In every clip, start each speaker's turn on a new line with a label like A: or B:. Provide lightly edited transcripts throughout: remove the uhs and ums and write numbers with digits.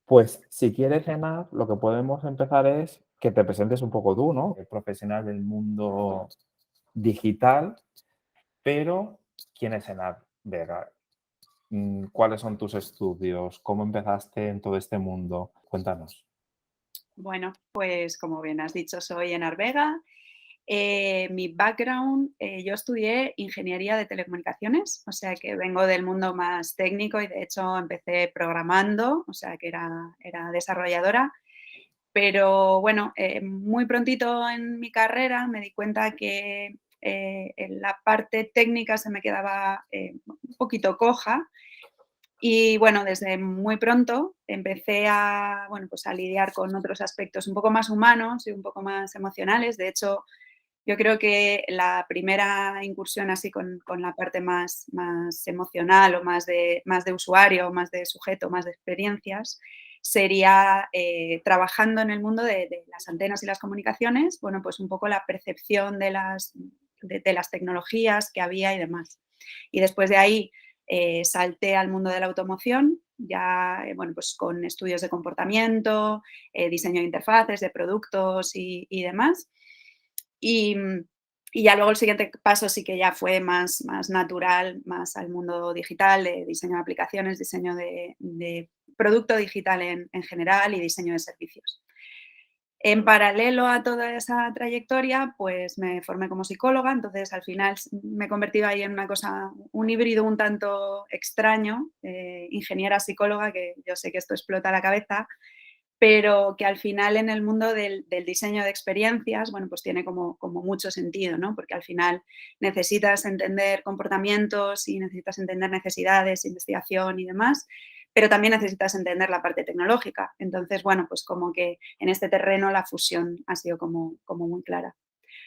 A: Pues si quieres cenar, lo que podemos empezar es que te presentes un poco tú, ¿no? El profesional del mundo digital, pero ¿quién es Enar Vega? ¿Cuáles son tus estudios? ¿Cómo empezaste en todo este mundo? Cuéntanos.
B: Bueno, pues como bien has dicho, soy Enar Vega. Mi background, yo estudié ingeniería de telecomunicaciones, o sea que vengo del mundo más técnico y de hecho empecé programando, o sea que era desarrolladora. Pero bueno, muy prontito en mi carrera me di cuenta que en la parte técnica se me quedaba un poquito coja y bueno, desde muy pronto empecé a, bueno, pues a lidiar con otros aspectos un poco más humanos y un poco más emocionales. De hecho, yo creo que la primera incursión así con la parte más emocional o más de usuario, más de sujeto, más de experiencias, sería trabajando en el mundo de las antenas y las comunicaciones, bueno, pues un poco la percepción de las tecnologías que había y demás. Y después de ahí salté al mundo de la automoción, ya, bueno, pues con estudios de comportamiento, diseño de interfaces, de productos y demás. Y, y ya luego el siguiente paso sí que ya fue más natural, más al mundo digital, de diseño de aplicaciones, diseño de producto digital en general y diseño de servicios. En paralelo a toda esa trayectoria, pues me formé como psicóloga, entonces al final me he convertido ahí en una cosa, un híbrido un tanto extraño, ingeniera psicóloga, que yo sé que esto explota la cabeza, pero que al final en el mundo del diseño de experiencias, bueno, pues tiene como mucho sentido, ¿no? Porque al final necesitas entender comportamientos y necesitas entender necesidades, investigación y demás, pero también necesitas entender la parte tecnológica. Entonces, bueno, pues como que en este terreno la fusión ha sido como muy clara.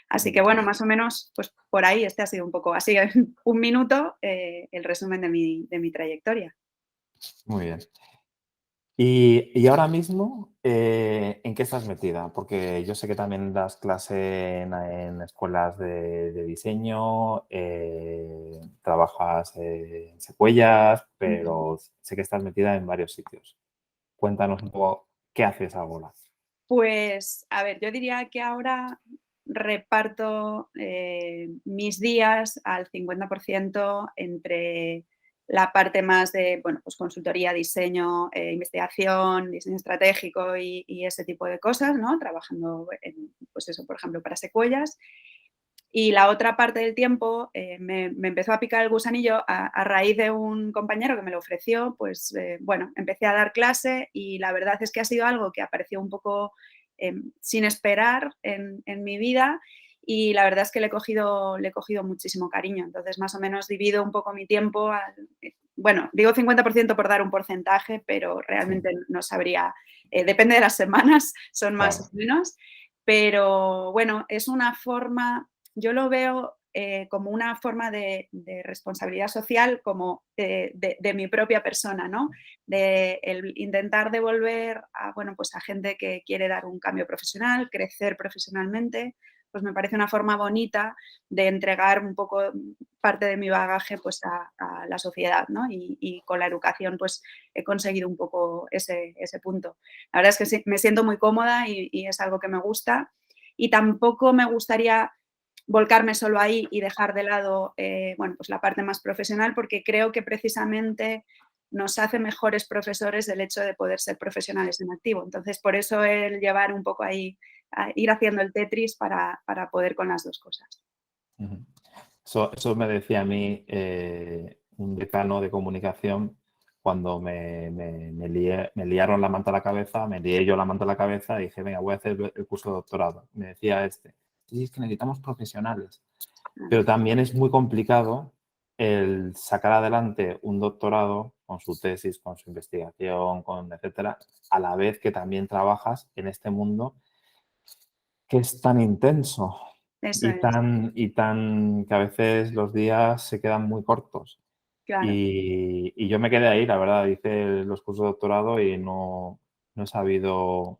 B: Así que bueno,
A: Vale,
B: más o menos, pues por ahí este ha sido un poco así en un minuto el resumen de mi trayectoria.
A: muy bien. Y ahora mismo, ¿en qué estás metida? Porque yo sé que también das clase en escuelas de diseño, trabajas en Secuellas, pero sé que estás metida en varios sitios. Cuéntanos un poco qué haces ahora.
B: Pues, a ver, yo diría que ahora reparto, mis días al 50% entre la parte más de, bueno, pues consultoría, diseño, investigación, diseño estratégico y ese tipo de cosas, ¿no? Trabajando en, pues eso, por ejemplo, para Secuellas. Y la otra parte del tiempo me empezó a picar el gusanillo a raíz de un compañero que me lo ofreció, pues bueno, empecé a dar clase y la verdad es que ha sido algo que apareció un poco sin esperar en mi vida y la verdad es que le he cogido muchísimo cariño. Entonces, más o menos divido un poco mi tiempo, bueno, digo 50% por dar un porcentaje, pero
A: Sí,
B: realmente no sabría, depende de las semanas, son más o
A: claro.
B: menos, pero bueno, es una forma yo lo veo como una forma de responsabilidad social, como de mi propia persona, ¿no? De el intentar devolver a, bueno, pues a gente que quiere dar un cambio profesional, crecer profesionalmente, pues me parece una forma bonita de entregar un poco parte de mi bagaje pues a la sociedad, ¿no? Y con la educación pues he conseguido un poco ese punto. La verdad es que sí, me siento muy cómoda y es algo que me gusta y tampoco me gustaría volcarme solo ahí y dejar de lado, bueno, pues la parte más profesional, porque creo que precisamente nos hace mejores profesores el hecho de poder ser profesionales en activo. Entonces, por eso el llevar un poco ahí, a ir haciendo el Tetris para poder con las dos cosas.
A: Ujú. Eso me decía a mí un decano de comunicación cuando me liaron la manta a la cabeza, me lié yo la manta a la cabeza y dije, venga, voy a hacer el curso de doctorado. Me decía este, sí, es que necesitamos profesionales,
B: Ah,
A: pero también es muy complicado el sacar adelante un doctorado con su tesis, con su investigación, con etcétera, a la vez que también trabajas en este mundo que es tan intenso
B: eso
A: y
B: es,
A: tan que a veces los días se quedan muy cortos.
B: claro.
A: Y yo me quedé ahí, la verdad, hice los cursos de doctorado y no he sabido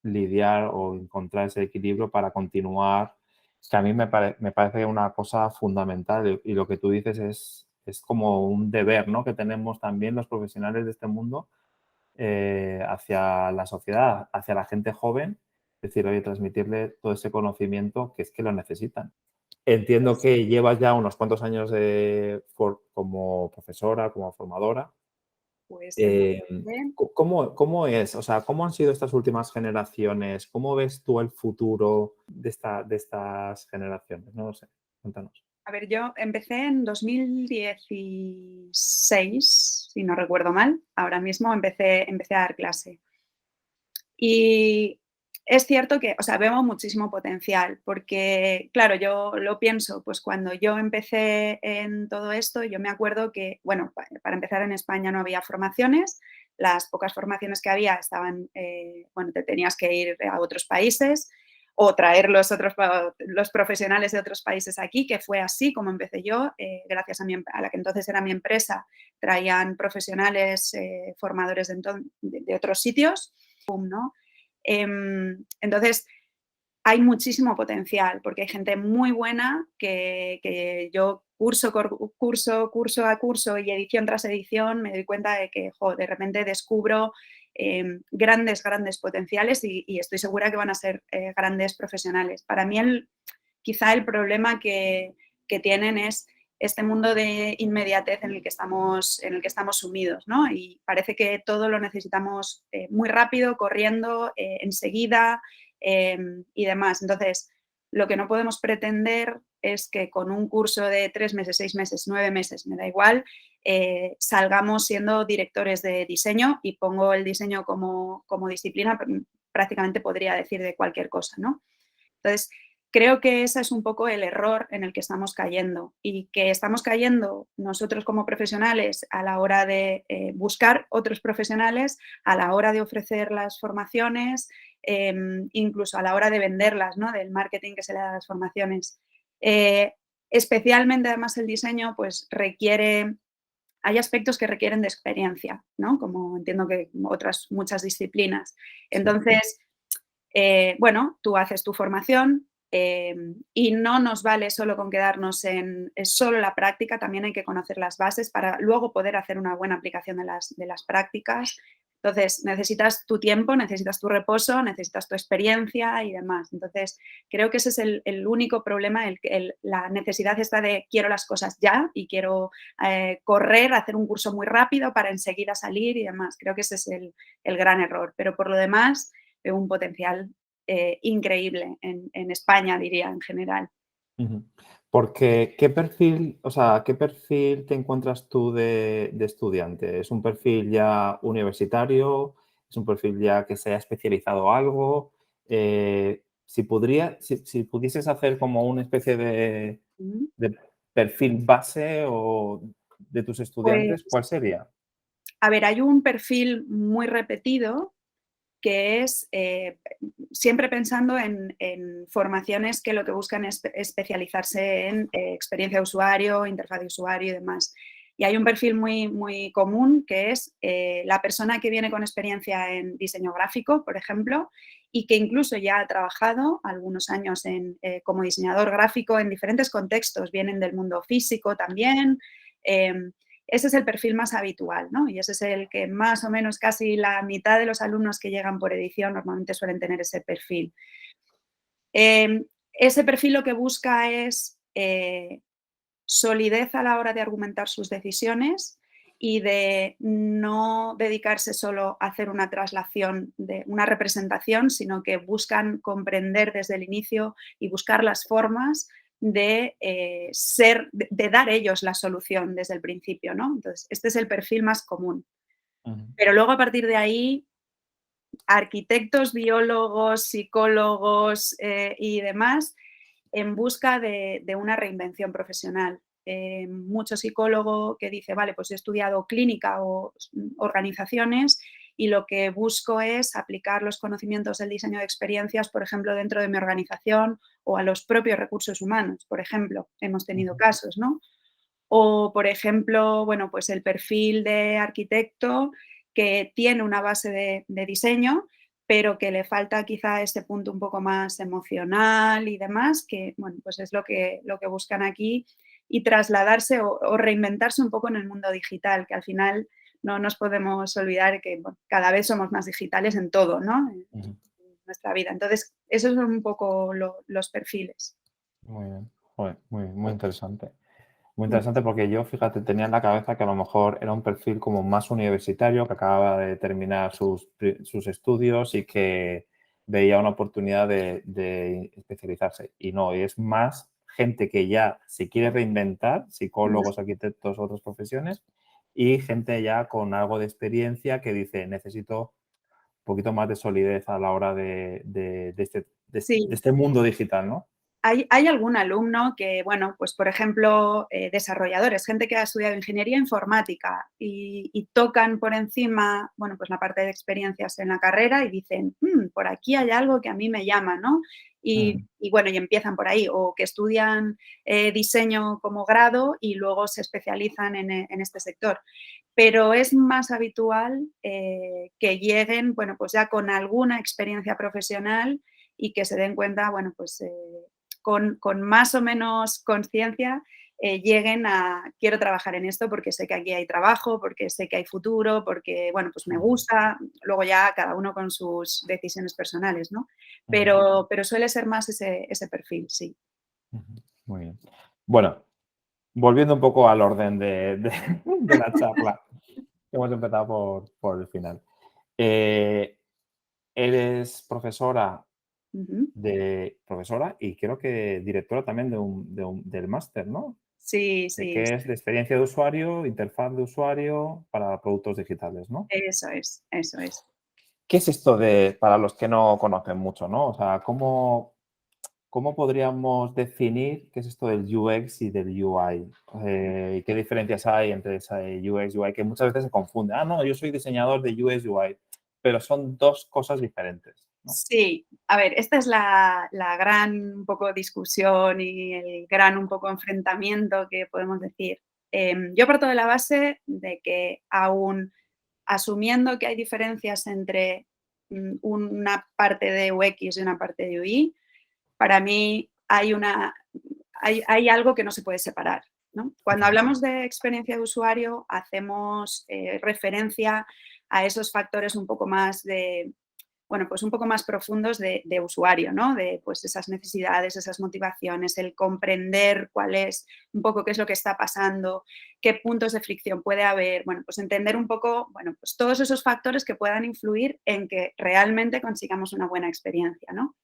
A: lidiar o encontrar ese equilibrio para continuar, que a mí me parece una cosa fundamental y lo que tú dices es como un deber, ¿no?, que tenemos también los profesionales de este mundo, hacia la sociedad, hacia la gente joven, es decir, oye, transmitirle todo ese conocimiento que es que lo necesitan. Entiendo
B: Pues,
A: que llevas ya unos cuantos años como profesora, como formadora.
B: pues
A: Eh,
B: empecé.
A: ¿Cómo es? O sea, ¿cómo han sido estas últimas generaciones? ¿Cómo ves tú el futuro de estas generaciones? No lo sé. Cuéntanos.
B: A ver, yo empecé en 2016, si no recuerdo mal. Ahora mismo empecé a dar clase. Y es cierto que, o sea, veo muchísimo potencial, porque, claro, yo lo pienso, pues cuando yo empecé en todo esto, yo me acuerdo que, bueno, para empezar en España no había formaciones, las pocas formaciones que había estaban, bueno, te tenías que ir a otros países o traer los profesionales de otros países aquí, que fue así como empecé yo, gracias a la que entonces era mi empresa, traían profesionales, formadores de otros sitios, ¿no? Entonces, hay muchísimo potencial porque hay gente muy buena que yo curso a curso y edición tras edición me doy cuenta de que de repente descubro grandes potenciales y estoy segura que van a ser grandes profesionales. Para mí quizá el problema que tienen es este mundo de inmediatez en el que estamos sumidos, ¿no? Y parece que todo lo necesitamos muy rápido, corriendo, enseguida y demás. Entonces, lo que no podemos pretender es que con un curso de 3 meses, 6 meses, 9 meses, me da igual, salgamos siendo directores de diseño y pongo el diseño como disciplina, prácticamente podría decir de cualquier cosa, ¿no? Entonces, creo que ese es un poco el error en el que estamos cayendo y que estamos cayendo nosotros como profesionales a la hora de buscar otros profesionales, a la hora de ofrecer las formaciones, incluso a la hora de venderlas, ¿no? Del marketing que se le da a las formaciones. Eh, Especialmente además el diseño pues hay aspectos que requieren de experiencia, ¿no? Como entiendo que otras muchas disciplinas.
A: Sí.
B: Entonces, bueno, tú haces tu formación y no nos vale solo con quedarnos en solo la práctica, también hay que conocer las bases para luego poder hacer una buena aplicación de las prácticas. Entonces, necesitas tu tiempo, necesitas tu reposo, necesitas tu experiencia y demás. Entonces, creo que ese es el único problema, la necesidad esta de quiero las cosas ya y quiero correr, hacer un curso muy rápido para enseguida salir y demás. Creo que ese es el gran error. Pero por lo demás, veo un potencial increíble en España, diría, en general.
A: Ujú. Porque, ¿qué perfil, o sea, qué perfil te encuentras tú de estudiante? ¿Es un perfil ya universitario? ¿Es un perfil ya que se ha especializado algo? Si pudieses hacer como una especie
B: Mm.
A: de perfil base o de tus estudiantes,
B: Pues,
A: ¿cuál sería?
B: a ver, hay un perfil muy repetido que es siempre pensando en formaciones que lo que buscan es especializarse en experiencia de usuario, interfaz de usuario y demás. Y hay un perfil muy común que es la persona que viene con experiencia en diseño gráfico, por ejemplo, y que incluso ya ha trabajado algunos años como diseñador gráfico en diferentes contextos, vienen del mundo físico también. Ese es el perfil más habitual, ¿no? Y ese es el que más o menos casi la mitad de los alumnos que llegan por edición normalmente suelen tener ese perfil. Ese perfil lo que busca es solidez a la hora de argumentar sus decisiones y de no dedicarse solo a hacer una traslación de una representación, sino que buscan comprender desde el inicio y buscar las formas de dar ellos la solución desde el principio, ¿no? Entonces, este es el perfil más común.
A: Ujú,
B: Pero luego a partir de ahí, arquitectos, biólogos, psicólogos y demás en busca de una reinvención profesional. Mucho psicólogo que dice, vale, pues he estudiado clínica o organizaciones y lo que busco es aplicar los conocimientos del diseño de experiencias, por ejemplo, dentro de mi organización o a los propios recursos humanos, por ejemplo. Hemos tenido
A: ujú,
B: casos, ¿no? O, por ejemplo, bueno, pues el perfil de arquitecto que tiene una base de diseño, pero que le falta quizá este punto un poco más emocional y demás, que, bueno, pues es lo que buscan aquí y trasladarse o reinventarse un poco en el mundo digital, que al final no nos podemos olvidar que bueno, cada vez somos más digitales en todo, ¿no? En
A: Ujú.
B: nuestra vida. Entonces, esos son un poco los perfiles.
A: Muy bien. Joder, muy interesante. Muy
B: Mm,
A: interesante porque yo, fíjate, tenía en la cabeza que a lo mejor era un perfil como más universitario, que acababa de terminar sus estudios y que veía una oportunidad de especializarse. Y no, y es más gente que ya se quiere reinventar,
B: mm,
A: psicólogos, arquitectos, otras profesiones, y gente ya con algo de experiencia que dice, necesito un poquito más de solidez a la hora de
B: sí.
A: este mundo digital, ¿no?
B: Hay algún alumno que, bueno, pues por ejemplo, desarrolladores, gente que ha estudiado ingeniería informática y tocan por encima, bueno, pues la parte de experiencias en la carrera y dicen, por aquí hay algo que a mí me llama, ¿no?
A: Mm,
B: Y bueno, y empiezan por ahí, o que estudian diseño como grado y luego se especializan en este sector. Pero es más habitual que lleguen, bueno, pues ya con alguna experiencia profesional y que se den cuenta, bueno, pues con más o menos conciencia lleguen a quiero trabajar en esto porque sé que aquí hay trabajo, porque sé que hay futuro, porque, bueno, pues me
A: mm,
B: gusta, luego ya cada uno con sus decisiones personales, ¿no?
A: mm.
B: Pero suele ser más ese perfil, sí.
A: Ujú, muy bien. Bueno, volviendo un poco al orden de la charla, hemos empezado por el final. Eh, Eres
B: Ujú.
A: profesora y creo que directora también del máster, ¿no?
B: Sí,
A: De
B: sí,
A: que es de experiencia de usuario, interfaz de usuario para productos digitales, ¿no?
B: eso es, eso es.
A: ¿Qué es esto para los que no conocen mucho, ¿no? O sea, ¿cómo podríamos definir qué es esto del UX y del UI? ¿Y qué diferencias hay entre esa UX y UI? Que muchas veces se confunde. Ah, no, yo soy diseñador de UX y UI, pero son dos cosas diferentes, ¿no?
B: Sí, a ver, esta es la gran un poco discusión y el gran un poco enfrentamiento que podemos decir. Yo parto de la base de que aún asumiendo que hay diferencias entre una parte de UX y una parte de UI, para mí hay algo que no se puede separar, ¿no? Cuando
A: Ujú,
B: hablamos de experiencia de usuario, hacemos referencia a esos factores un poco más de bueno, pues un poco más profundos de usuario, ¿no? De pues esas necesidades, esas motivaciones, el comprender cuál es, un poco qué es lo que está pasando, qué puntos de fricción puede haber, bueno, pues entender un poco, bueno, pues todos esos factores que puedan influir en que realmente consigamos una buena experiencia, ¿no?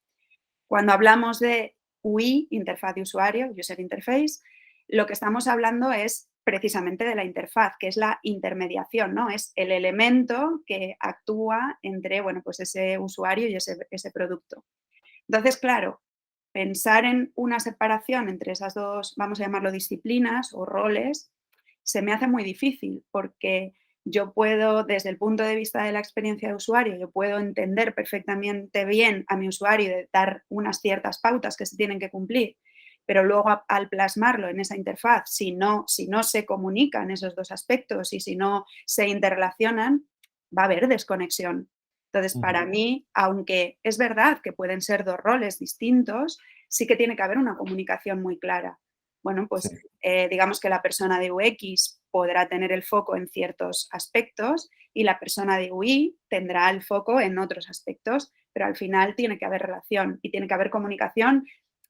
B: Cuando hablamos de UI, interfaz de usuario, user interface, lo que estamos hablando es precisamente de la interfaz, que es la intermediación, ¿no? Es el elemento que actúa entre, bueno, pues ese usuario y ese producto. Entonces, claro, pensar en una separación entre esas dos, vamos a llamarlo disciplinas o roles, se me hace muy difícil porque yo puedo, desde el punto de vista de la experiencia de usuario, yo puedo entender perfectamente bien a mi usuario y de dar unas ciertas pautas que se tienen que cumplir, pero luego al plasmarlo en esa interfaz, si no se comunican esos dos aspectos y si no se interrelacionan, va a haber desconexión. Entonces,
A: ujú.
B: para mí, aunque es verdad que pueden ser dos roles distintos, sí que tiene que haber una comunicación muy clara. Bueno,
A: Sí.
B: pues digamos que la persona de UX podrá tener el foco en ciertos aspectos y la persona de UI tendrá el foco en otros aspectos, pero al final tiene que haber relación y tiene que haber comunicación,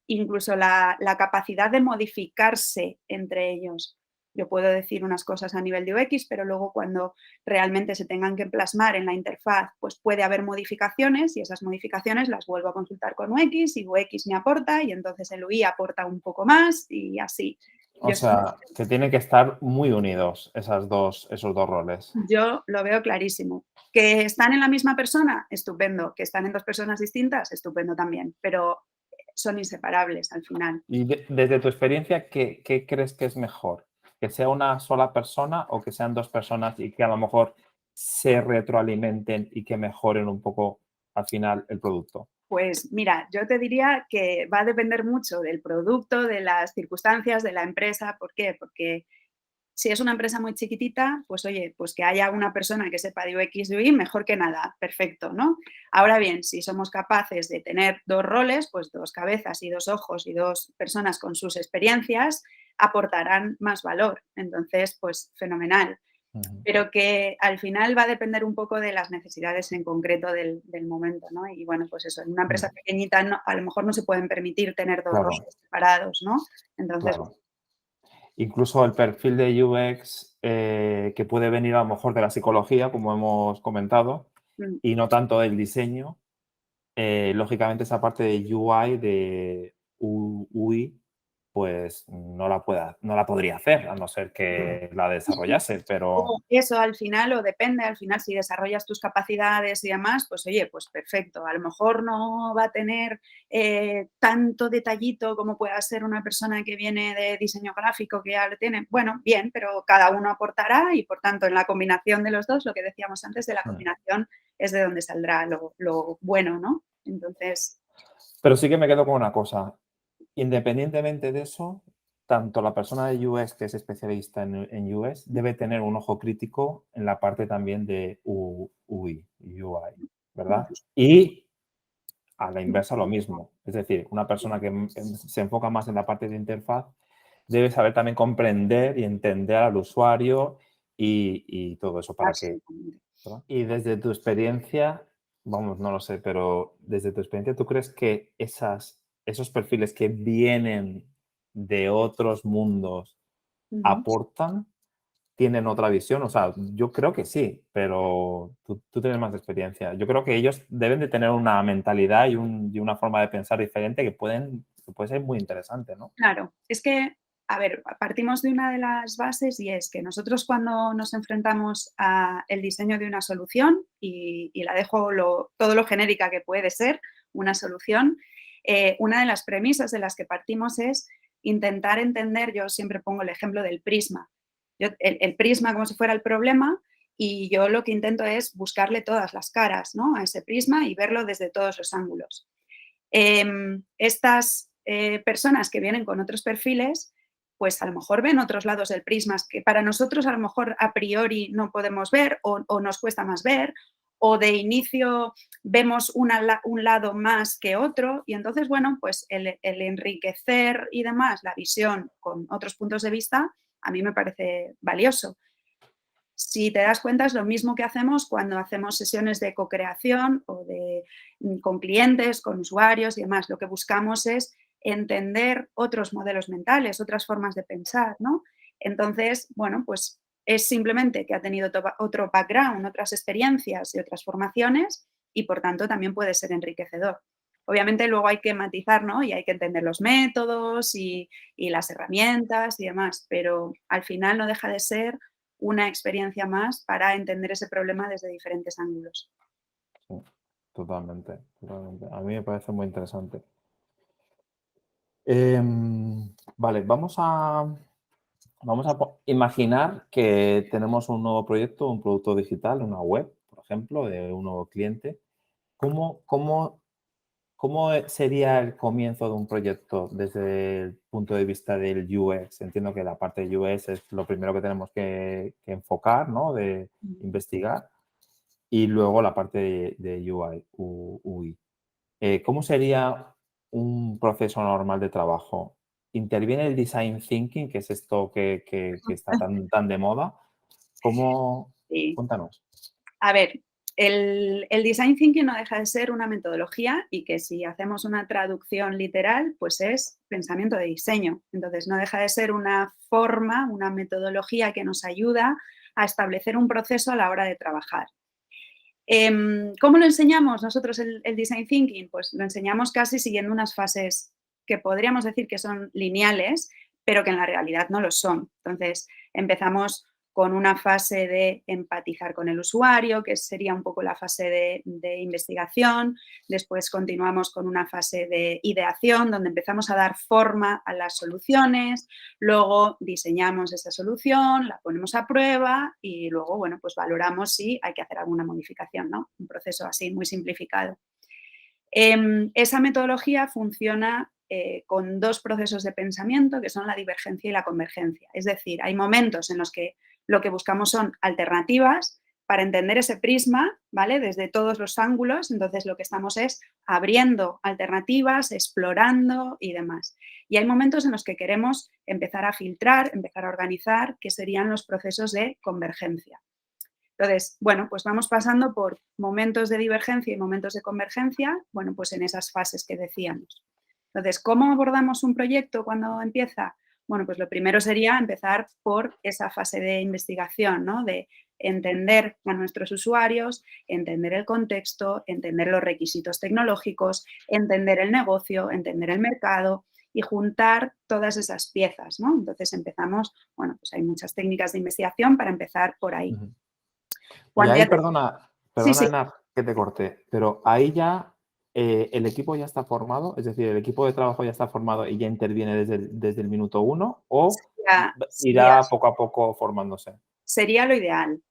B: incluso la capacidad de modificarse entre ellos. Yo puedo decir unas cosas a nivel de UX, pero luego cuando realmente se tengan que plasmar en la interfaz, pues puede haber modificaciones y esas modificaciones las vuelvo a consultar con UX y UX me aporta y entonces el UI aporta un poco más y así.
A: O
B: Yo,
A: sea, que tienen que estar muy unidos esos dos roles.
B: yo lo veo clarísimo. ¿Que están en la misma persona? Estupendo. ¿Que están en dos personas distintas? Estupendo también. Pero son inseparables al final.
A: Y desde tu experiencia, ¿qué crees que es mejor? ¿Que sea una sola persona o que sean dos personas y que a lo mejor se retroalimenten y que mejoren un poco al final el producto?
B: Pues mira, yo te diría que va a depender mucho del producto, de las circunstancias, de la empresa. ¿Por qué? Porque si es una empresa muy chiquitita, pues oye, pues que haya una persona que sepa de UX y UI, mejor que nada, perfecto, ¿no? Ahora bien, si somos capaces de tener dos roles, pues dos cabezas y dos ojos y dos personas con sus experiencias, aportarán más valor. Entonces, pues fenomenal.
A: Ujú.
B: pero que al final va a depender un poco de las necesidades en concreto del momento, ¿no? Y bueno, pues eso, en una empresa
A: Mm,
B: pequeñita a lo mejor no se pueden permitir tener 2
A: claro,
B: roles separados, ¿no? Entonces,
A: claro. Incluso el perfil de UX, que puede venir a lo mejor de la psicología, como hemos comentado,
B: mm,
A: y no tanto del diseño, lógicamente esa parte de UI, de UI, pues no la podría hacer, a no ser
B: mm.
A: que la desarrollase, pero
B: O eso al final, o depende, al final, si desarrollas tus capacidades y demás, pues oye, pues perfecto. A lo mejor no va a tener tanto detallito como pueda ser una persona que viene de diseño gráfico, que ya lo tiene. Bueno, bien, pero cada uno aportará y por tanto en la combinación de los dos, lo que decíamos antes de la
A: mm.
B: combinación es de donde saldrá lo bueno, ¿no? Entonces,
A: Pero sí que me quedo con una cosa. Independientemente de eso, tanto la persona de UX que es especialista en UX debe tener un ojo crítico en la parte también de UI, ¿verdad? Y a la inversa lo mismo. Es decir, una persona que se enfoca más en la parte de interfaz debe saber también comprender y entender al usuario y todo eso para que,
B: absolutamente.
A: ¿verdad? Y desde tu experiencia, vamos, no lo sé, pero desde tu experiencia, ¿tú crees que esos perfiles que vienen de otros mundos
B: Ujú.
A: aportan? ¿Tienen otra visión? O sea, yo creo que sí, pero tú tienes más experiencia. Yo creo que ellos deben de tener una mentalidad y una forma de pensar diferente que puede ser muy interesante, ¿no?
B: Claro, es que, a ver, partimos de una de las bases y es que nosotros cuando nos enfrentamos a el diseño de una solución, y la dejo todo lo genérica que puede ser una solución, una de las premisas de las que partimos es intentar entender, yo siempre pongo el ejemplo del prisma. El prisma como si fuera el problema y yo lo que intento es buscarle todas las caras, ¿no? A ese prisma y verlo desde todos los ángulos. Estas personas que vienen con otros perfiles, pues a lo mejor ven otros lados del prisma que para nosotros a lo mejor a priori no podemos ver o nos cuesta más ver, o de inicio vemos un lado más que otro, y entonces, bueno, pues el enriquecer y demás la visión con otros puntos de vista a mí me parece valioso. Si te das cuenta, es lo mismo que hacemos cuando hacemos sesiones de co-creación o con clientes, con usuarios y demás. Lo que buscamos es entender otros modelos mentales, otras formas de pensar, ¿no? Entonces, bueno, pues es simplemente que ha tenido otro background, otras experiencias y otras formaciones y por tanto también puede ser enriquecedor. Obviamente luego hay que matizar, ¿no? Y hay que entender los métodos y las herramientas y demás, pero al final no deja de ser una experiencia más para entender ese problema desde diferentes ángulos.
A: Sí, totalmente, totalmente. A mí me parece muy interesante. Vale, vamos a imaginar que tenemos un nuevo proyecto, un producto digital, una web, por ejemplo, de un nuevo cliente. ¿Cómo sería el comienzo de un proyecto desde el punto de vista del UX? Entiendo que la parte de UX es lo primero que tenemos que enfocar, ¿no? De
B: Mm.
A: investigar. Y luego la parte de UI, UI. ¿Cómo sería un proceso normal de trabajo? ¿Interviene el design thinking, que es esto que está tan de moda? ¿Cómo?
B: Sí.
A: Cuéntanos.
B: A ver, el design thinking no deja de ser una metodología y que si hacemos una traducción literal, pues es pensamiento de diseño. Entonces, no deja de ser una forma, una metodología que nos ayuda a establecer un proceso a la hora de trabajar. ¿Cómo lo enseñamos nosotros el design thinking? Pues lo enseñamos casi siguiendo unas fases que podríamos decir que son lineales, pero que en la realidad no lo son. Entonces, empezamos con una fase de empatizar con el usuario, que sería un poco la fase de investigación. Después continuamos con una fase de ideación, donde empezamos a dar forma a las soluciones. Luego diseñamos esa solución, la ponemos a prueba y luego, bueno, pues valoramos si hay que hacer alguna modificación, ¿no? Un proceso así muy simplificado. Esa metodología funciona con dos procesos de pensamiento que son la divergencia y la convergencia. Es decir, hay momentos en los que lo que buscamos son alternativas, para entender ese prisma, ¿vale? Desde todos los ángulos, entonces lo que estamos es abriendo alternativas, explorando y demás. Y hay momentos en los que queremos empezar a filtrar, empezar a organizar, que serían los procesos de convergencia. Entonces, bueno, pues vamos pasando por momentos de divergencia y momentos de convergencia, bueno, pues en esas fases que decíamos. Entonces, ¿cómo abordamos un proyecto cuando empieza? Bueno, pues lo primero sería empezar por esa fase de investigación, ¿no? De entender a nuestros usuarios, entender el contexto, entender los requisitos tecnológicos, entender el negocio, entender el mercado y juntar todas esas piezas, ¿no? Entonces empezamos, bueno, pues hay muchas técnicas de investigación para empezar por ahí.
A: Ujú. Y
B: Cuando
A: ahí,
B: ya
A: perdona,
B: Sí,
A: perdona,
B: sí.
A: Enar, que te corté, pero ahí ya el equipo ya está formado, es decir, el equipo de trabajo ya está formado y ya interviene desde el minuto uno, o
B: Sería, sería,
A: irá poco a poco formándose.
B: sería lo ideal.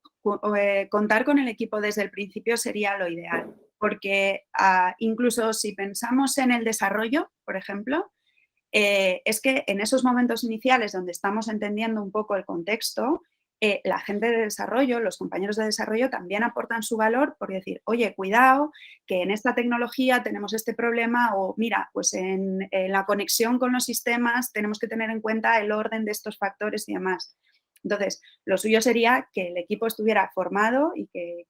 B: Contar con el equipo desde el principio sería lo ideal, porque incluso si pensamos en el desarrollo, por ejemplo, es que en esos momentos iniciales donde estamos entendiendo un poco el contexto, la gente de desarrollo, los compañeros de desarrollo también aportan su valor por decir, oye, cuidado, que en esta tecnología tenemos este problema o mira, pues en la conexión con los sistemas tenemos que tener en cuenta el orden de estos factores y demás. Entonces, lo suyo sería que el equipo estuviera formado y que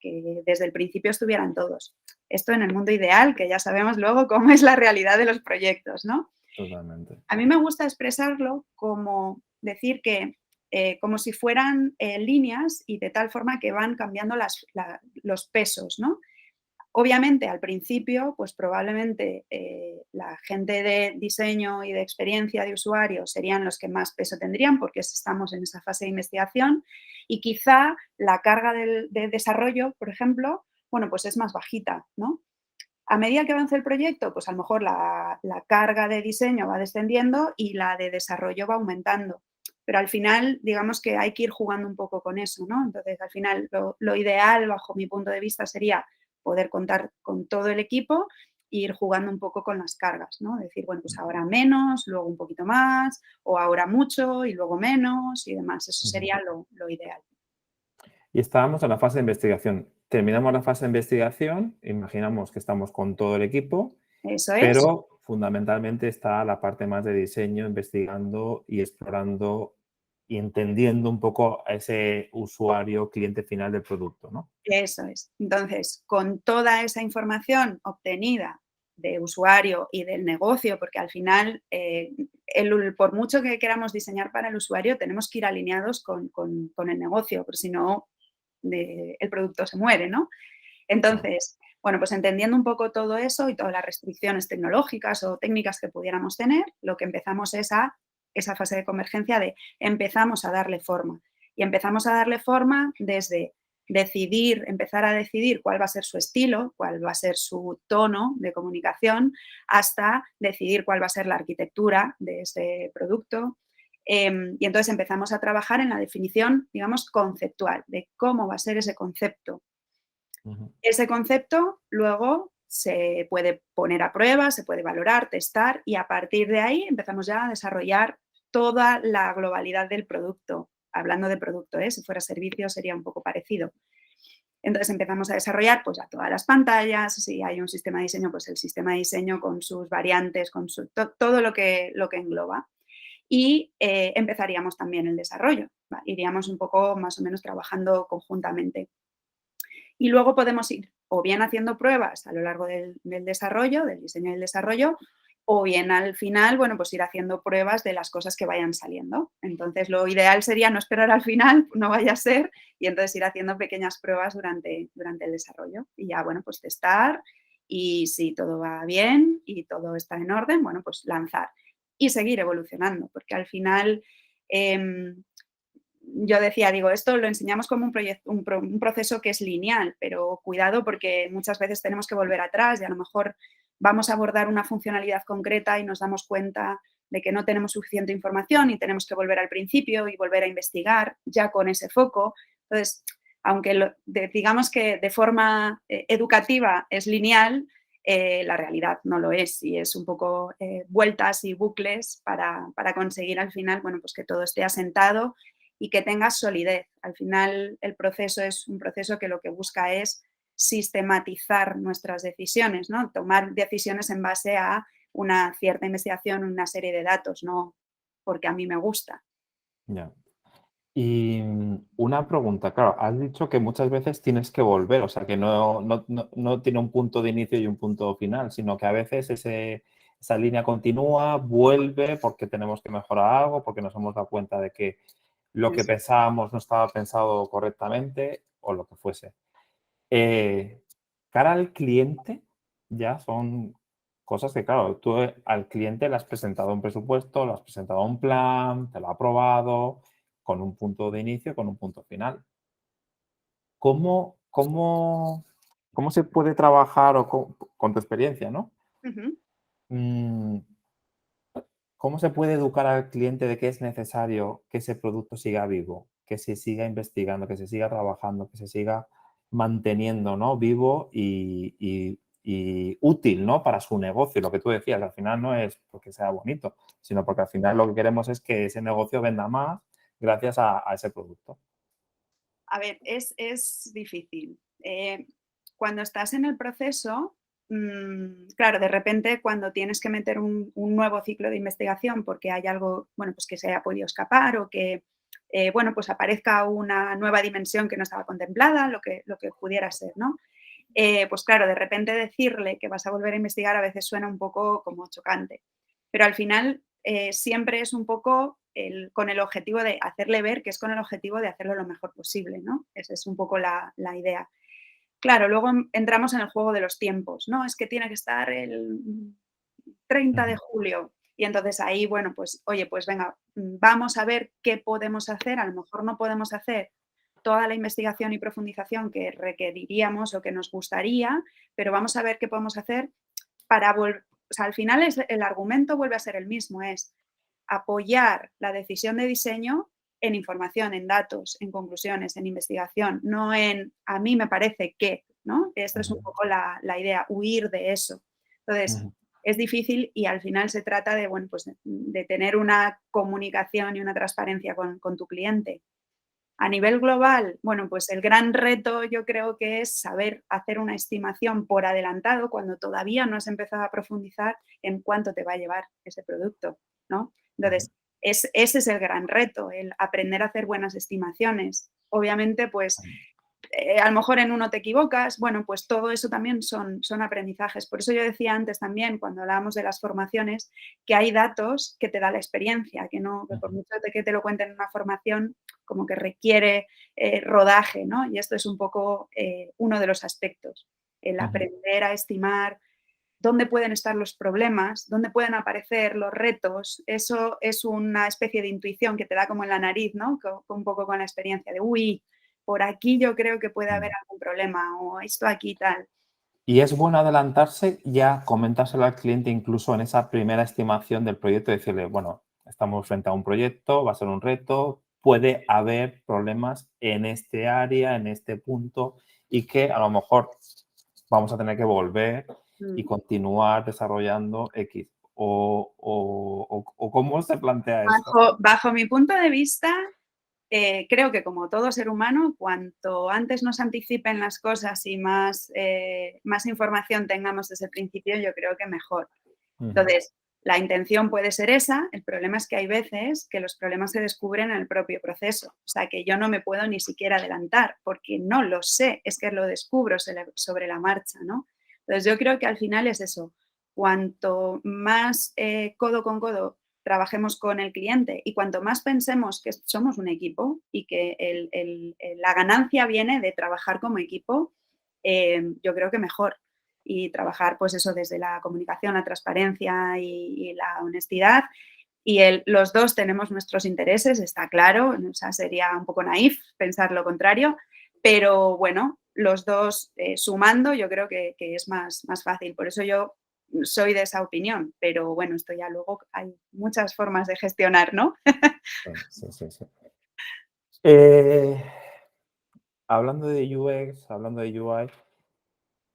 B: desde el principio estuvieran todos. Esto en el mundo ideal, que ya sabemos luego cómo es la realidad de los proyectos, ¿no?
A: Totalmente.
B: A mí me gusta expresarlo como decir que como si fueran líneas y de tal forma que van cambiando los pesos, ¿no? Obviamente, al principio, pues probablemente la gente de diseño y de experiencia de usuario serían los que más peso tendrían porque estamos en esa fase de investigación y quizá la carga de desarrollo, por ejemplo, bueno, pues es más bajita, ¿no? A medida que avance el proyecto, pues a lo mejor la carga de diseño va descendiendo y la de desarrollo va aumentando. Pero al final, digamos que hay que ir jugando un poco con eso, ¿no? Entonces, al final, lo ideal, bajo mi punto de vista, sería poder contar con todo el equipo e ir jugando un poco con las cargas, ¿no? Decir, bueno, pues ahora menos, luego un poquito más, o ahora mucho y luego menos y demás. Eso
A: Ujú.
B: sería lo ideal.
A: Y estábamos en la fase de investigación. Terminamos la fase de investigación, imaginamos que estamos con todo el equipo,
B: Eso es.
A: pero fundamentalmente está la parte más de diseño, investigando y explorando y entendiendo un poco a ese usuario, cliente final del producto, ¿no?
B: Eso es. Entonces, con toda esa información obtenida de usuario y del negocio, porque al final, por mucho que queramos diseñar para el usuario, tenemos que ir alineados con el negocio, porque si no, el producto se muere, ¿no?
A: Claro.
B: Entonces, bueno, pues entendiendo un poco todo eso y todas las restricciones tecnológicas o técnicas que pudiéramos tener, lo que empezamos es a esa fase de convergencia de empezamos a darle forma. Y empezamos a darle forma desde empezar a decidir cuál va a ser su estilo, cuál va a ser su tono de comunicación, hasta decidir cuál va a ser la arquitectura de ese producto. Y entonces empezamos a trabajar en la definición, digamos, conceptual de cómo va a ser ese concepto.
A: Ujú.
B: Ese concepto luego se puede poner a prueba, se puede valorar, testar y a partir de ahí empezamos ya a desarrollar toda la globalidad del producto. Hablando de producto, si fuera servicio sería un poco parecido. Entonces empezamos a desarrollar pues ya todas las pantallas, si hay un sistema de diseño, pues el sistema de diseño con sus variantes, todo lo que engloba. Y empezaríamos también el desarrollo. Iríamos un poco más o menos trabajando conjuntamente. Y luego podemos ir o bien haciendo pruebas a lo largo del desarrollo, del diseño del desarrollo, o bien al final, bueno, pues ir haciendo pruebas de las cosas que vayan saliendo. Entonces, lo ideal sería no esperar al final, no vaya a ser, y entonces ir haciendo pequeñas pruebas durante el desarrollo. Y ya, bueno, pues testar y si todo va bien y todo está en orden, bueno, pues lanzar y seguir evolucionando, porque al final yo decía, digo, esto lo enseñamos como un proyecto, un proceso que es lineal, pero cuidado porque muchas veces tenemos que volver atrás y a lo mejor vamos a abordar una funcionalidad concreta y nos damos cuenta de que no tenemos suficiente información y tenemos que volver al principio y volver a investigar ya con ese foco. Entonces, aunque digamos que de forma educativa es lineal, la realidad no lo es y es un poco vueltas y bucles para conseguir al final, bueno, pues que todo esté asentado y que tenga solidez. Al final, el proceso es un proceso que lo que busca es sistematizar nuestras decisiones, ¿no? Tomar decisiones en base a una cierta investigación, una serie de datos, no porque a mí me gusta.
A: Ya. Y una pregunta, claro, has dicho que muchas veces tienes que volver, o sea, que no tiene un punto de inicio y un punto final, sino que a veces esa línea continúa, vuelve porque tenemos que mejorar algo, porque nos hemos dado cuenta de que lo que
B: Es-
A: pensábamos no estaba pensado correctamente o lo que fuese. Eh, Cara al cliente, ya son cosas que, claro, tú al cliente le has presentado un presupuesto, le has presentado un plan, te lo ha aprobado, con un punto de inicio, con un punto final. ¿Cómo se puede trabajar o con tu experiencia, ¿no?
B: Ujú.
A: Mm, ¿Cómo se puede educar al cliente de que es necesario que ese producto siga vivo, que se siga investigando, que se siga trabajando, que se siga manteniendo, ¿no? Vivo y útil, ¿no? Para su negocio? Lo que tú decías, al final no es porque sea bonito, sino porque al final lo que queremos es que ese negocio venda más gracias a ese producto.
B: A ver, es difícil. Cuando estás en el proceso, claro, de repente cuando tienes que meter un nuevo ciclo de investigación porque hay algo, bueno, pues que se haya podido escapar o que, bueno, pues aparezca una nueva dimensión que no estaba contemplada, lo que pudiera ser, ¿no? Pues claro, de repente decirle que vas a volver a investigar a veces suena un poco como chocante, pero al final siempre es un poco con el objetivo de hacerle ver que es con el objetivo de hacerlo lo mejor posible, ¿no? Esa es un poco la idea. Claro, luego entramos en el juego de los tiempos, ¿no? Es que tiene que estar el 30 de
A: Ujú,
B: julio. Y entonces ahí, bueno, pues, oye, pues venga, vamos a ver qué podemos hacer. A lo mejor no podemos hacer toda la investigación y profundización que requeriríamos o que nos gustaría, pero vamos a ver qué podemos hacer para volver. O sea, al final el argumento vuelve a ser el mismo, es apoyar la decisión de diseño en información, en datos, en conclusiones, en investigación, no en a mí me parece que, ¿no? Esta es un
A: ujú,
B: poco la idea, huir de eso. Entonces,
A: ujú,
B: es difícil y al final se trata de, bueno, pues de tener una comunicación y una transparencia con tu cliente. A nivel global, bueno, pues el gran reto yo creo que es saber hacer una estimación por adelantado cuando todavía no has empezado a profundizar en cuánto te va a llevar ese producto, ¿no?
A: ujú,
B: Entonces, ese es el gran reto, el aprender a hacer buenas estimaciones. Obviamente, pues
A: ujú,
B: a lo mejor en uno te equivocas, bueno, pues todo eso también son aprendizajes. Por eso yo decía antes también, cuando hablábamos de las formaciones, que hay datos que te da la experiencia, que no, que por
A: ujú,
B: mucho que te lo cuenten en una formación, como que requiere rodaje, ¿no? Y esto es un poco uno de los aspectos, el
A: ujú.
B: aprender a estimar dónde pueden estar los problemas, dónde pueden aparecer los retos. Eso es una especie de intuición que te da como en la nariz, ¿no? Un poco con la experiencia de, uy, por aquí yo creo que puede haber
A: Mm.
B: algún problema o esto aquí tal.
A: Y es bueno adelantarse, ya comentárselo al cliente incluso en esa primera estimación del proyecto, decirle, bueno, estamos frente a un proyecto, va a ser un reto, puede haber problemas en este área, en este punto, y que a lo mejor vamos a tener que volver y
B: Mm.
A: continuar desarrollando X. O cómo se plantea esto.
B: Bajo mi punto de vista, creo que como todo ser humano, cuanto antes nos anticipen las cosas y más información tengamos desde el principio, yo creo que mejor.
A: Ujú,
B: Entonces, la intención puede ser esa, el problema es que hay veces que los problemas se descubren en el propio proceso, o sea, que yo no me puedo ni siquiera adelantar porque no lo sé, es que lo descubro sobre la marcha, ¿no? Entonces, yo creo que al final es eso, cuanto más codo con codo trabajemos con el cliente y cuanto más pensemos que somos un equipo y que la ganancia viene de trabajar como equipo, yo creo que mejor y trabajar, pues eso, desde la comunicación, la transparencia y la honestidad. Y los dos tenemos nuestros intereses, está claro, o sea, sería un poco naif pensar lo contrario, pero bueno, los dos sumando yo creo que es más fácil. Por eso yo soy de esa opinión, pero bueno, esto ya luego hay muchas formas de gestionar, ¿no?
A: sí, sí, sí. Eh, Hablando de UX, hablando de UI,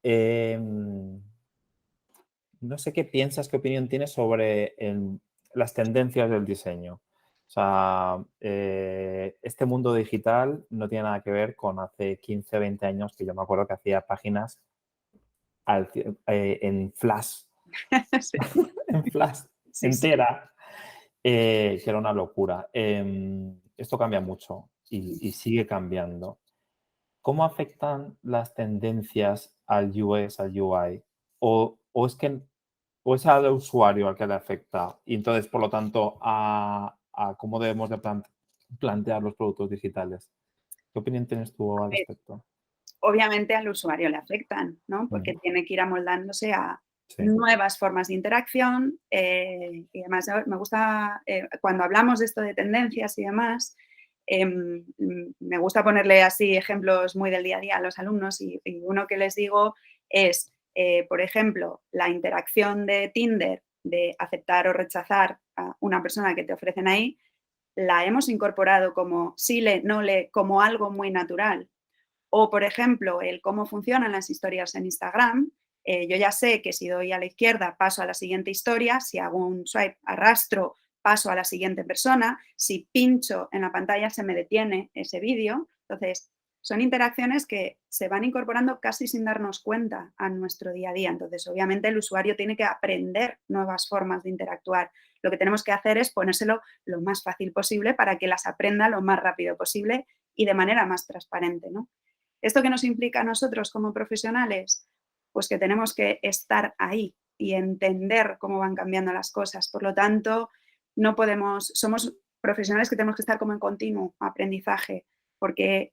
A: em, no sé qué piensas, qué opinión tienes sobre las tendencias del diseño. O sea, este mundo digital no tiene nada que ver con hace 15, 20 años, que yo me acuerdo que hacía páginas en Flash,
B: Sí,
A: en Flash
B: sí, sí.
A: entera, que era una locura. Esto cambia mucho y sigue cambiando. ¿Cómo afectan las tendencias al UX, al UI? O es que o es al usuario al que le afecta y entonces, por lo tanto, a cómo debemos de plantear los productos digitales. ¿Qué opinión tienes tú al respecto?
B: Obviamente al usuario le afectan, ¿no? Porque
A: Mm,
B: tiene que ir amoldándose a
A: sí,
B: nuevas formas de interacción, y además me gusta, cuando hablamos de esto de tendencias y demás, me gusta ponerle así ejemplos muy del día a día a los alumnos y uno que les digo es, por ejemplo, la interacción de Tinder de aceptar o rechazar a una persona que te ofrecen ahí, la hemos incorporado como sí le, no le, como algo muy natural. O, por ejemplo, el cómo funcionan las historias en Instagram. Yo ya sé que si doy a la izquierda paso a la siguiente historia, si hago un swipe arrastro paso a la siguiente persona, si pincho en la pantalla se me detiene ese vídeo. Entonces, son interacciones que se van incorporando casi sin darnos cuenta a nuestro día a día. Entonces, obviamente el usuario tiene que aprender nuevas formas de interactuar. Lo que tenemos que hacer es ponérselo lo más fácil posible para que las aprenda lo más rápido posible y de manera más transparente, ¿no? ¿Esto qué nos implica a nosotros como profesionales? Pues que tenemos que estar ahí y entender cómo van cambiando las cosas. Por lo tanto, no podemos, somos profesionales que tenemos que estar como en continuo aprendizaje, porque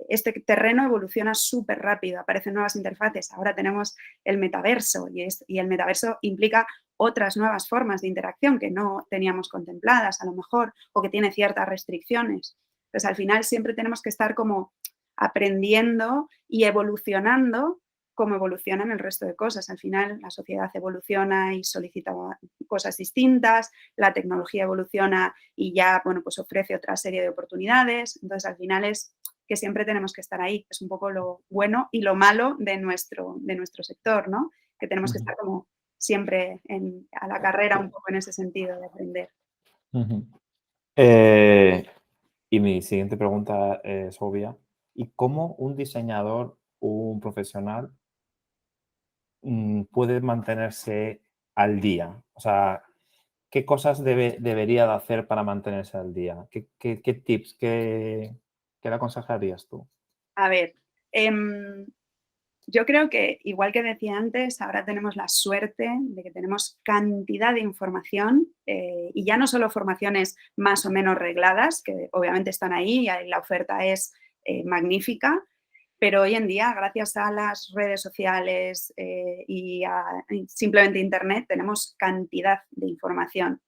B: este terreno evoluciona súper rápido, aparecen nuevas interfaces. Ahora tenemos el metaverso y el metaverso implica otras nuevas formas de interacción que no teníamos contempladas a lo mejor o que tiene ciertas restricciones. Entonces, al final siempre tenemos que estar como aprendiendo y evolucionando como evolucionan el resto de cosas. Al final, la sociedad evoluciona y solicita cosas distintas, la tecnología evoluciona y ya, bueno, pues ofrece otra serie de oportunidades. Entonces, al final es que siempre tenemos que estar ahí. Es un poco lo bueno y lo malo de nuestro sector, ¿no? Que tenemos que
A: ujú,
B: estar como siempre a la carrera un poco en ese sentido de aprender.
A: ujú. Eh, y mi siguiente pregunta es obvia. ¿Y cómo un diseñador o un profesional puede mantenerse al día? O sea, ¿qué cosas debería de hacer para mantenerse al día? ¿Qué tips, qué le aconsejarías tú?
B: A ver, em, yo creo que, igual que decía antes, ahora tenemos la suerte de que tenemos cantidad de información, y ya no solo formaciones más o menos regladas, que obviamente están ahí y la oferta es magnífica, pero hoy en día, gracias a las redes sociales y simplemente Internet, tenemos cantidad de información.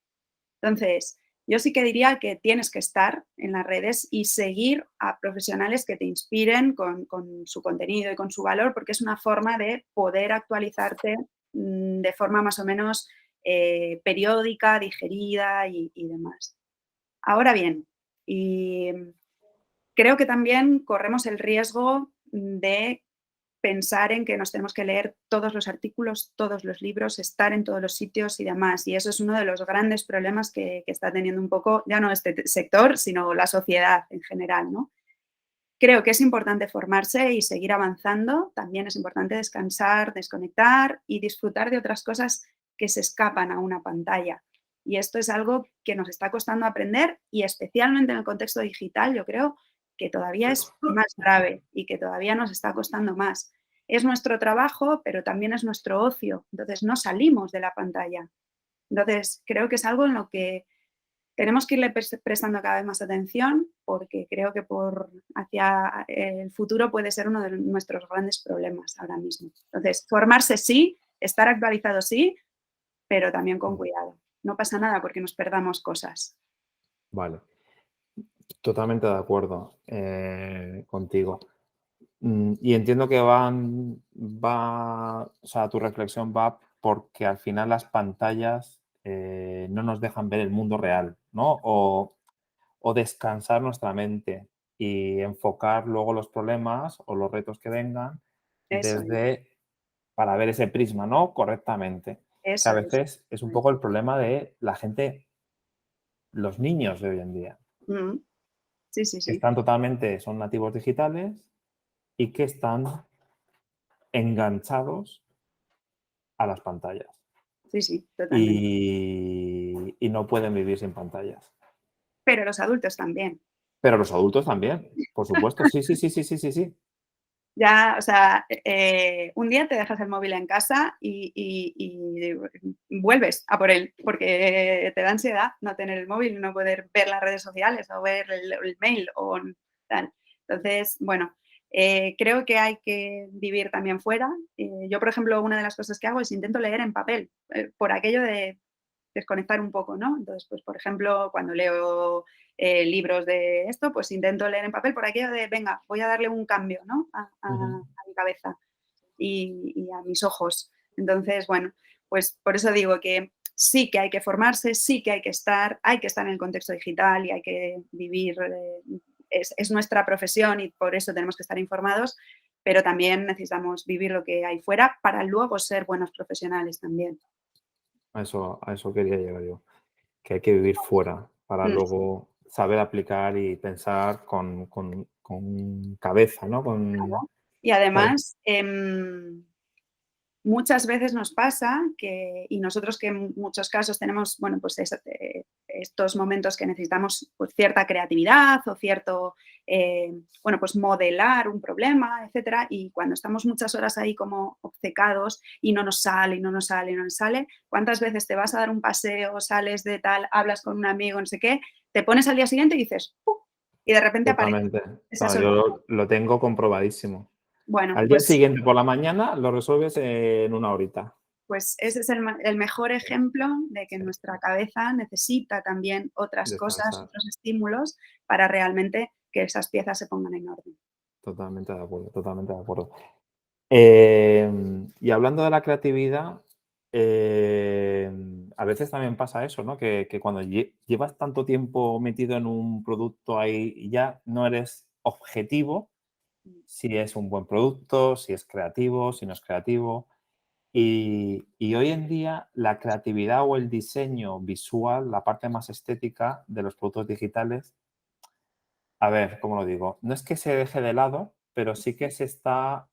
B: Entonces, yo sí que diría que tienes que estar en las redes y seguir a profesionales que te inspiren con su contenido y con su valor, porque es una forma de poder actualizarte de forma más o menos periódica, digerida y demás. Ahora bien, y creo que también corremos el riesgo de pensar en que nos tenemos que leer todos los artículos, todos los libros, estar en todos los sitios y demás. Y eso es uno de los grandes problemas que está teniendo un poco, ya no este sector, sino la sociedad en general, ¿no? Creo que es importante formarse y seguir avanzando. También es importante descansar, desconectar y disfrutar de otras cosas que se escapan a una pantalla. Y esto es algo que nos está costando aprender y especialmente en el contexto digital, yo creo que todavía es más grave y que todavía nos está costando más. Es nuestro trabajo, pero también es nuestro ocio. Entonces no salimos de la pantalla. Entonces creo que es algo en lo que tenemos que irle prestando cada vez más atención porque creo que hacia el futuro puede ser uno de nuestros grandes problemas ahora mismo. Entonces, formarse sí, estar actualizado sí, pero también con cuidado. No pasa nada porque nos perdamos cosas.
A: Vale, totalmente de acuerdo contigo. Y entiendo que o sea, tu reflexión va porque al final las pantallas no nos dejan ver el mundo real, ¿no? O descansar nuestra mente y enfocar luego los problemas o los retos que vengan
B: Eso es,
A: desde para ver ese prisma, ¿no? Correctamente. Que a
B: eso es.
A: veces es un poco el problema de la gente los niños de hoy en día,
B: Mm. Sí, sí,
A: que
B: sí.
A: son nativos digitales y que están enganchados a las pantallas
B: Sí, sí, totalmente.
A: y no pueden vivir sin pantallas.
B: Pero los adultos también.
A: Pero los adultos también, por supuesto. Sí, sí, sí, sí, sí, sí, sí.
B: Ya, o sea, un día te dejas el móvil en casa y vuelves a por él, porque te da ansiedad no tener el móvil, no poder ver las redes sociales o ver el mail o tal. Entonces, bueno, creo que hay que vivir también fuera. Yo, por ejemplo, una de las cosas que hago es intento leer en papel, por aquello de desconectar un poco, ¿no? Entonces, pues, por ejemplo, cuando leo libros de esto, pues intento leer en papel por aquello de, venga, voy a darle un cambio, ¿no?
A: Ujú.
B: A mi cabeza y a mis ojos. Entonces, bueno, pues por eso digo que sí que hay que formarse, sí que hay que estar en el contexto digital y hay que vivir, es nuestra profesión y por eso tenemos que estar informados, pero también necesitamos vivir lo que hay fuera para luego ser buenos profesionales también.
A: A eso quería llegar yo, que hay que vivir fuera para
B: Mm.
A: luego saber aplicar y pensar con cabeza, ¿no?
B: Y
A: ¿Sabes?
B: además, muchas veces nos pasa que, y nosotros que en muchos casos tenemos, bueno, pues estos momentos que necesitamos pues, cierta creatividad o cierto, bueno, pues modelar un problema, etcétera, y cuando estamos muchas horas ahí como obcecados y no nos sale, y no nos sale, y no nos sale, ¿cuántas veces te vas a dar un paseo, sales de tal, hablas con un amigo, no sé qué, te pones al día siguiente y dices, ¡pum! Y de repente aparece
A: Totalmente.
B: esa
A: No,
B: solución.
A: yo lo tengo comprobadísimo.
B: Bueno,
A: Al día
B: pues
A: siguiente por la mañana lo resuelves en una horita.
B: Pues ese es el mejor ejemplo de que
A: Sí,
B: nuestra cabeza necesita también otras cosas,
A: descansar.
B: otros estímulos para realmente que esas piezas se pongan en orden.
A: Totalmente de acuerdo, totalmente de acuerdo. Y hablando de la creatividad, a veces también pasa eso, ¿no? Que cuando llevas tanto tiempo metido en un producto ahí, ya no eres objetivo si es un buen producto, si es creativo, si no es creativo. Y hoy en día la creatividad o el diseño visual, la parte más estética de los productos digitales, a ver, ¿cómo lo digo? No es que se deje de lado, pero sí que se está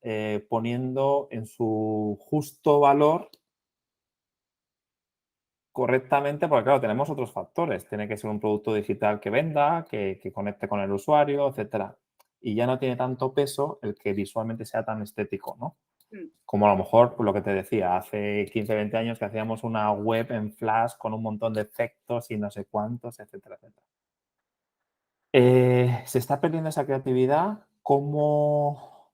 A: poniendo en su justo valor correctamente, porque claro, tenemos otros factores. Tiene que ser un producto digital que venda, que conecte con el usuario, etcétera. Y ya no tiene tanto peso el que visualmente sea tan estético, ¿no?
B: Mm.
A: Como a lo mejor, pues lo que te decía, hace 15, 20 años que hacíamos una web en Flash con un montón de efectos y no sé cuántos, etcétera, etcétera. Se está perdiendo esa creatividad. ¿Cómo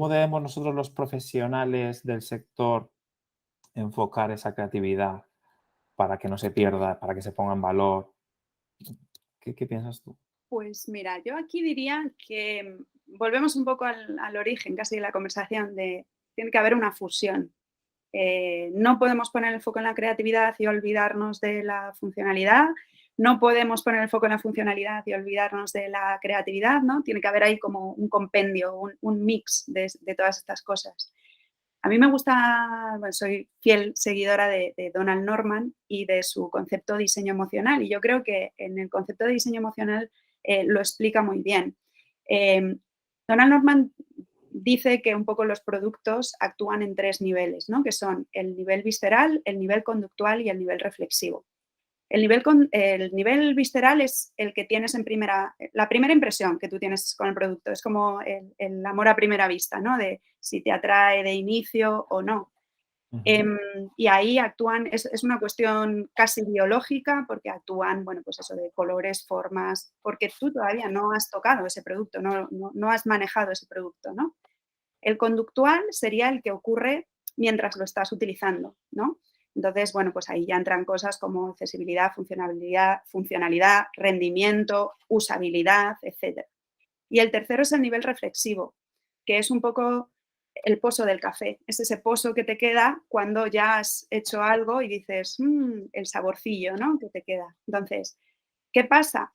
A: debemos nosotros los profesionales del sector enfocar esa creatividad para que no se pierda, para que se ponga en valor? ¿Qué piensas tú?
B: Pues mira, yo aquí diría que volvemos un poco al origen casi de la conversación de tiene que haber una fusión. No podemos poner el foco en la creatividad y olvidarnos de la funcionalidad. No podemos poner el foco en la funcionalidad y olvidarnos de la creatividad, ¿no? Tiene que haber ahí como un compendio, un mix de todas estas cosas. A mí me gusta, bueno, soy fiel seguidora de Donald Norman y de su concepto de diseño emocional, y yo creo que en el concepto de diseño emocional lo explica muy bien. Eh, Donald Norman dice que un poco los productos actúan en tres niveles, ¿no? Que son el nivel visceral, el nivel conductual y el nivel reflexivo. El nivel visceral es el que tienes la primera impresión que tú tienes con el producto. Es como el amor a primera vista, ¿no? De si te atrae de inicio o no.
A: Ujú.
B: Em, y ahí actúan, es una cuestión casi biológica, porque actúan, bueno, pues eso de colores, formas, porque tú todavía no has tocado ese producto, no has manejado ese producto, ¿no? El conductual sería el que ocurre mientras lo estás utilizando, ¿no? Entonces, bueno, pues ahí ya entran cosas como accesibilidad, funcionalidad, rendimiento, usabilidad, etcétera. Y el tercero es el nivel reflexivo, que es un poco el pozo del café. Es ese pozo que te queda cuando ya has hecho algo y dices, el saborcillo, ¿no? Que te queda. Entonces, ¿qué pasa?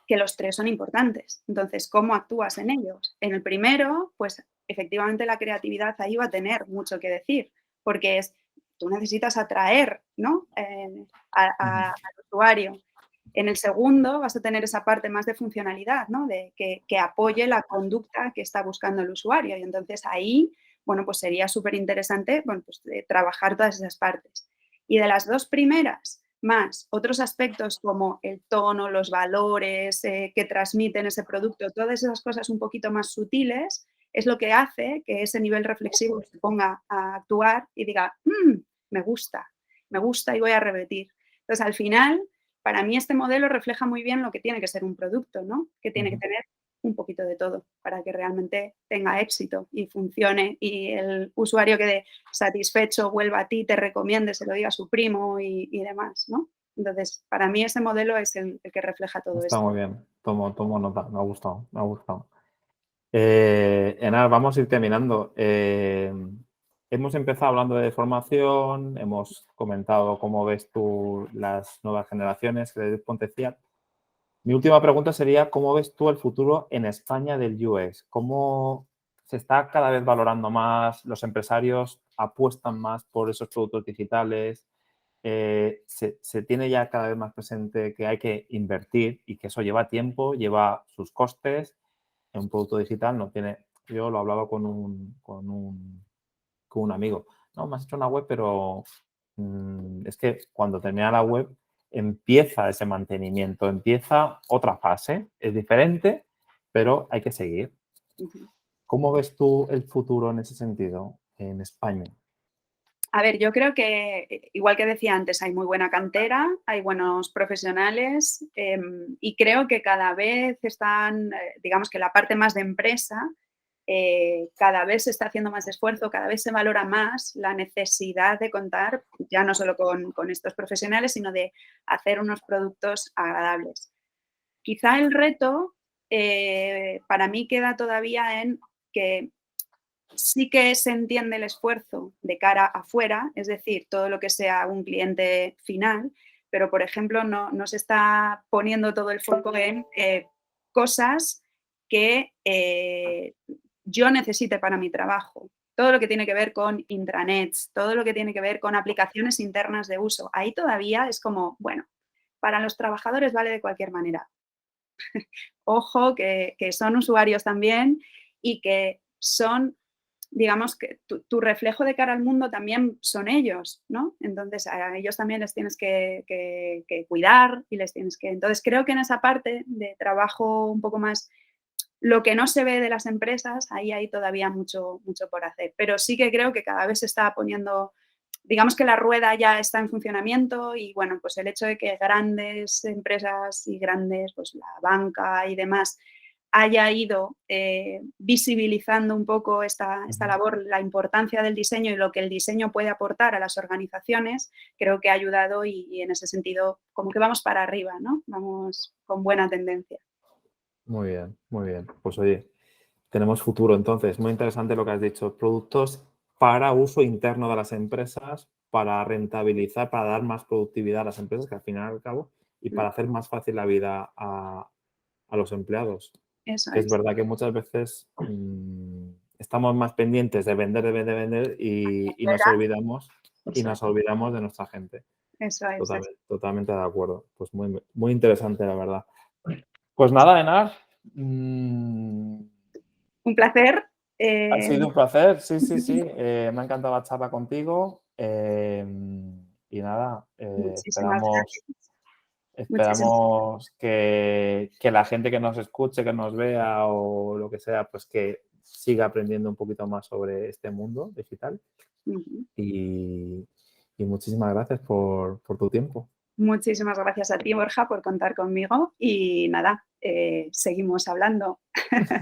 B: Que los tres son importantes. Entonces, ¿cómo actúas en ellos? En el primero, pues efectivamente la creatividad ahí va a tener mucho que decir, porque tú necesitas atraer, ¿no?
A: Ujú.
B: Al usuario. En el segundo vas a tener esa parte más de funcionalidad, ¿no? De que apoye la conducta que está buscando el usuario. Y entonces ahí, bueno, pues sería súper interesante, bueno, pues trabajar todas esas partes. Y de las dos primeras, más otros aspectos como el tono, los valores que transmiten ese producto, todas esas cosas un poquito más sutiles, es lo que hace que ese nivel reflexivo se ponga a actuar y diga, me gusta y voy a repetir. Entonces, al final, para mí este modelo refleja muy bien lo que tiene que ser un producto, ¿no? Que tiene que
A: Ujú.
B: tener un poquito de todo para que realmente tenga éxito y funcione y el usuario quede satisfecho, vuelva a ti, te recomiende, se lo diga a su primo y demás, ¿no? Entonces, para mí ese modelo es el que refleja todo
A: Está
B: esto.
A: muy bien. Tomo nota. Me ha gustado. Me ha gustado. Enar, vamos a ir terminando. Hemos empezado hablando de formación, hemos comentado cómo ves tú las nuevas generaciones de Pontecial. Mi última pregunta sería, ¿cómo ves tú el futuro en España del UX? ¿Cómo se está cada vez valorando más? ¿Los empresarios apuestan más por esos productos digitales? Se tiene ya cada vez más presente que hay que invertir y que eso lleva tiempo, lleva sus costes. En un producto digital no tiene... Yo lo hablaba con un amigo. No, me has hecho una web, pero es que cuando termina la web empieza ese mantenimiento, empieza otra fase. Es diferente, pero hay que seguir.
B: Ujú.
A: ¿Cómo ves tú el futuro en ese sentido en España?
B: A ver, yo creo que, igual que decía antes, hay muy buena cantera, hay buenos profesionales y creo que cada vez están, digamos que la parte más de empresa, cada vez se está haciendo más esfuerzo, cada vez se valora más la necesidad de contar ya no solo con estos profesionales, sino de hacer unos productos agradables. Quizá el reto para mí queda todavía en que sí que se entiende el esfuerzo de cara afuera, es decir, todo lo que sea un cliente final, pero, por ejemplo, no se está poniendo todo el foco en cosas que yo necesite para mi trabajo. Todo lo que tiene que ver con intranets, todo lo que tiene que ver con aplicaciones internas de uso. Ahí todavía es como, bueno, para los trabajadores vale de cualquier manera. Ojo, que son usuarios también y que son, digamos, que tu reflejo de cara al mundo también son ellos, ¿no? Entonces, a ellos también les tienes que cuidar y les tienes que... Entonces, creo que en esa parte de trabajo un poco más, lo que no se ve de las empresas, ahí hay todavía mucho, mucho por hacer. Pero sí que creo que cada vez se está poniendo, digamos que la rueda ya está en funcionamiento y bueno, pues el hecho de que grandes empresas y grandes, pues la banca y demás, haya ido visibilizando un poco esta
A: Ujú.
B: labor, la importancia del diseño y lo que el diseño puede aportar a las organizaciones, creo que ha ayudado y en ese sentido como que vamos para arriba, ¿no? Vamos con buena tendencia.
A: Muy bien, muy bien. Pues oye, tenemos futuro entonces. Muy interesante lo que has dicho. Productos para uso interno de las empresas, para rentabilizar, para dar más productividad a las empresas, que al final y al cabo, y
B: Mm,
A: para hacer más fácil la vida a los empleados.
B: eso
A: Que es
B: es,
A: verdad que muchas veces estamos más pendientes de vender
B: ¿verdad?
A: y
B: Eso
A: nos
B: es,
A: olvidamos de nuestra gente.
B: eso es.
A: Totalmente de acuerdo. Pues muy, muy interesante, la verdad. Pues nada, Enar.
B: Un placer.
A: Ha
B: eh,
A: sido un placer, sí, sí, sí. Me ha encantado la charla contigo. Y nada,
B: muchísimas gracias. Muchísimas
A: esperamos que la gente que nos escuche, que nos vea o lo que sea, pues que siga aprendiendo un poquito más sobre este mundo digital.
B: Ujú.
A: Y, y muchísimas gracias por tu tiempo.
B: Muchísimas gracias a ti, Borja, por contar conmigo y nada, seguimos hablando.